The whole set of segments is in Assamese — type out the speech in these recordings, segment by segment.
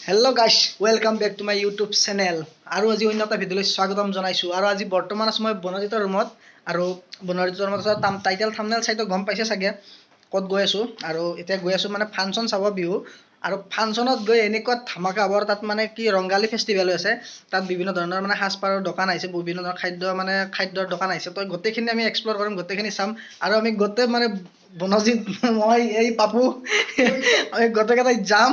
Hello guys, welcome back to my YouTube channel. আৰু আজি অন্য এটা ভিডিঅ'লৈ স্বাগতম জনাইছো আৰু আজি বৰ্তমান আছো মই বনজিতৰ ৰুমত আৰু বনজিতৰ ৰুমত টাইটেল থাম্বনেল চাইটো গম পাইছে চাগে কত গৈ আছো আৰু এতিয়া গৈ আছো মানে ফাংচন চাব বিহু আৰু ফাংচনত গৈ এনেকুৱা ধামাকা হ'ব তাত মানে কি ৰংগালী ফেষ্টিভেল আছে তাত বিভিন্ন ধৰণৰ মানে হাসপাৰৰ দোকান আহিছে বিভিন্ন ধৰণৰ খাদ্যৰ দোকান আহিছে তো গোটেইখিনি আমি এক্সপ্লোৰ কৰিম গোটেইখিনি চাম আৰু আমি গোটেই মানে বনজিত মই এই পাপু আমি গোটেইকেইটাই যাম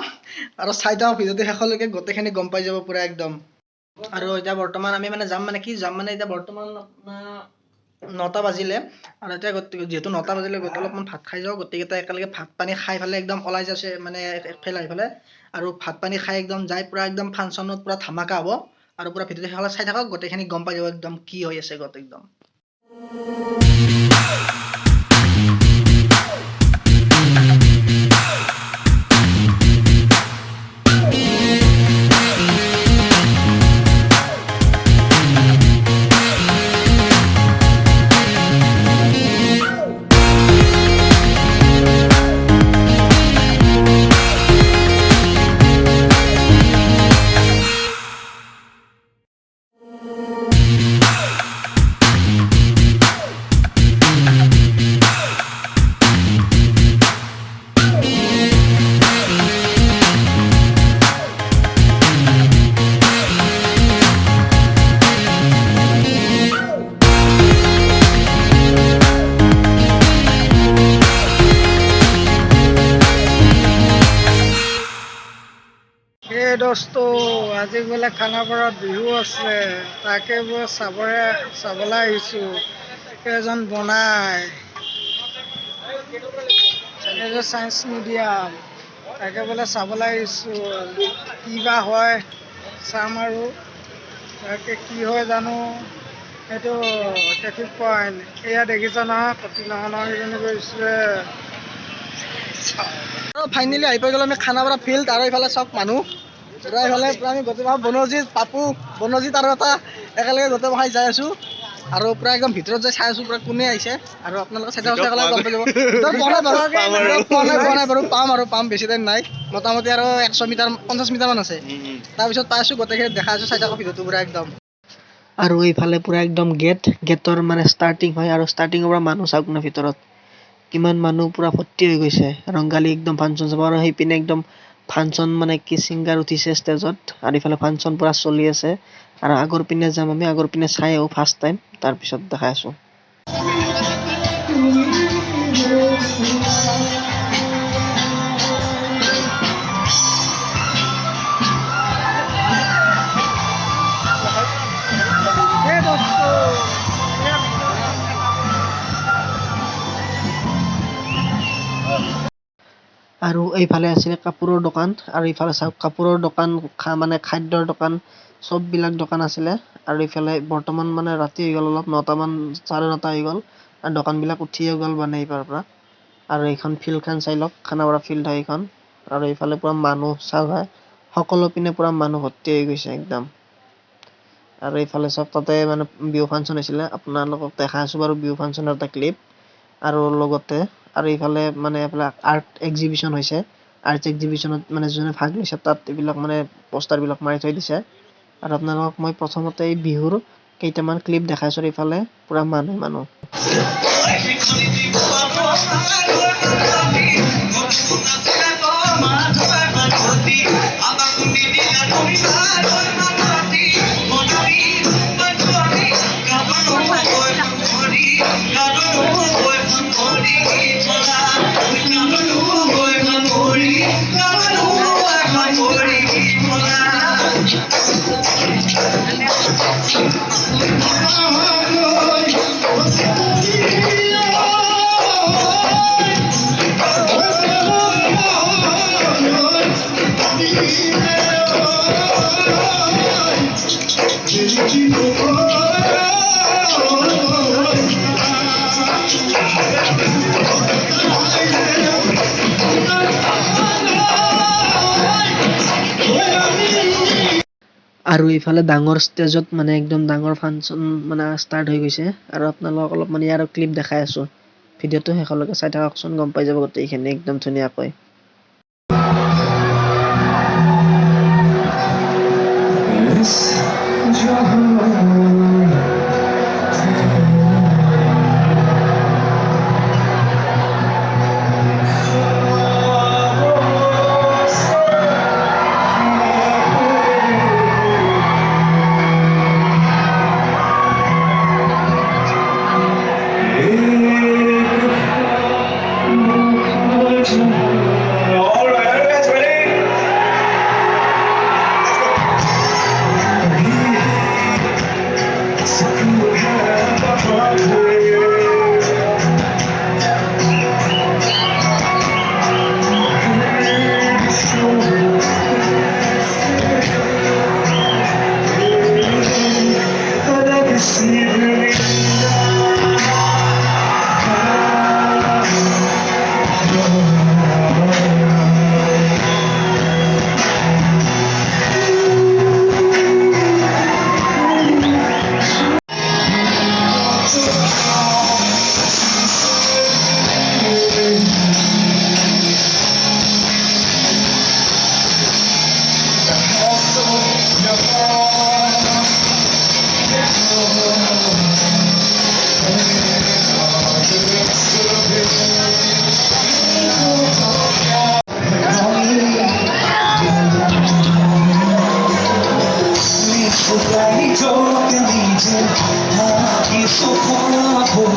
আৰু চাইটাও ভিডিঅ'টো শেষলৈকে গোটেইখিনি গম পাই যাব পুৰা একদম আৰু এতিয়া বৰ্তমান আমি মানে যাম মানে এতিয়া বৰ্তমান 9টা বাজিলে আৰু এতিয়া যেহেতু 9টা বাজিলে গতে অলপমান ভাত খাই যাওঁ গোটেইকেইটা একেলগে ভাত পানী খাই ফেলে একদম ওলাই যাচ্ছে মানে একফালে আহিফালে আৰু ভাত পানী খাই একদম যাই পুৰা একদম ফাংচনত পুৰা ধামাকা হ'ব আৰু পুৰা ভিডিঅ'টো শেষলৈ চাই থাকক গোটেইখিনি গম পাই যাব একদম কি হৈ আছে গোটেই একদম দোস্তো আজি বোলে খানাপাৰাত বিহু আছে তাকে বোলে চাবলৈ আহিছো কেইজন বনাই সায়েন্স মিডিয়াম তাকে বোলে চাবলৈ আহিছো কিবা হয় চাম আৰু তাকে কি হয় জানো এইটো ট্ৰেফিক পইণ্ট এয়া দেখিছ নহয় কতিলাহনৰ সেইজনী গৈছে ফাইনেলি আহি পাই গ'লো আমি খানাপাৰা ফিল্ড আৰু এইফালে চব মানুহ এইফালে আমি গোটেই বনজিত পাপু বনজিত আৰু এটা একেলগে গোটেই খাই যাই আছো আৰু পুৰা একদম ভিতৰত যাই চাই আছো পুৰা কোনে আহিছে আৰু আপোনালোকে চাই একেলগে গম পাই যাব পাম বেছি টাইম নাই মোটামুটি আৰু 100 মিটাৰ 50 মিটাৰমান আছে তাৰপিছত পাই আছো গোটেইখিনি দেখা আছো চাই থাকক ভিডিঅ'টো পুৰা একদম আৰু এইফালে পুৰা একদম গেটৰ মানে ষ্টাৰ্টিং হয় আৰু ষ্টাৰ্টিঙৰ পৰা মানুহ চাওক না ভিতৰত কিমান মানুহ পুৰা ভৰ্তি হৈ গৈছে ৰংগালী একদম ফাংচন চাব আৰু সেইপিনে একদম ফাংচন মানে কি সিংগাৰ উঠিছে ষ্টেজত আৰু ইফালে ফাংচন পুৰা চলি আছে আৰু আগৰ পিনে যাম আমি আগৰ পিনে চাই আহো ফাৰ্ষ্ট টাইম তাৰপিছত দেখাই আছো আৰু এইফালে আছিল কাপোৰৰ দোকান আৰু ইফালে চাওক কাপোৰৰ দোকান মানে খাদ্যৰ দোকান সববিলাক দোকান আছিলে আৰু ইফালে বৰ্তমান মানে ৰাতি হৈ গ'ল অলপ 9টা মান 9:30 হৈ গ'ল আৰু দোকানবিলাক উঠিয়ে গ'ল মানে এইবাৰ পৰা আৰু এইখন ফিল্ডখন চাই লওক খানাপাৰা ফিল্ড হয় এইখন আৰু এইফালে পুৰা মানুহ চাওক হয় সকলো পিনে পুৰা মানুহ ভৰ্তি হৈ গৈছে একদম আৰু এইফালে চব তাতে মানে বিহু ফাংচন হৈছিলে আপোনালোকক দেখাই আছো বাৰু বিহু ফাংচনৰ এটা ক্লিপ আৰু লগতে আৰু এইফালে মানে এইফালে আৰ্ট এক্সিবিশন হৈছে আৰ্ট এক্সিবিশনত মানে যোনে ভাগ লৈছে তাত এইবিলাক মানে পোষ্টাৰবিলাক মাৰি থৈ দিছে আৰু আপোনালোকক মই প্ৰথমতে এই বিহুৰ কেইটামান ক্লিপ দেখাইছো এইফালে পুৰা মানুহ আৰু এইফালে ডাঙৰ ষ্টেজত মানে একদম ডাঙৰ ফাংচন মানে ষ্টাৰ্ট হৈ গৈছে আৰু আপোনালোকক অলপ মানে ইয়াৰ ক্লিপ দেখাই আছো ভিডিঅ'টো শেষলৈকে চাই থাককচোন গম পাই যাব গোটেইখিনি একদম ধুনীয়াকৈ 하기 소하고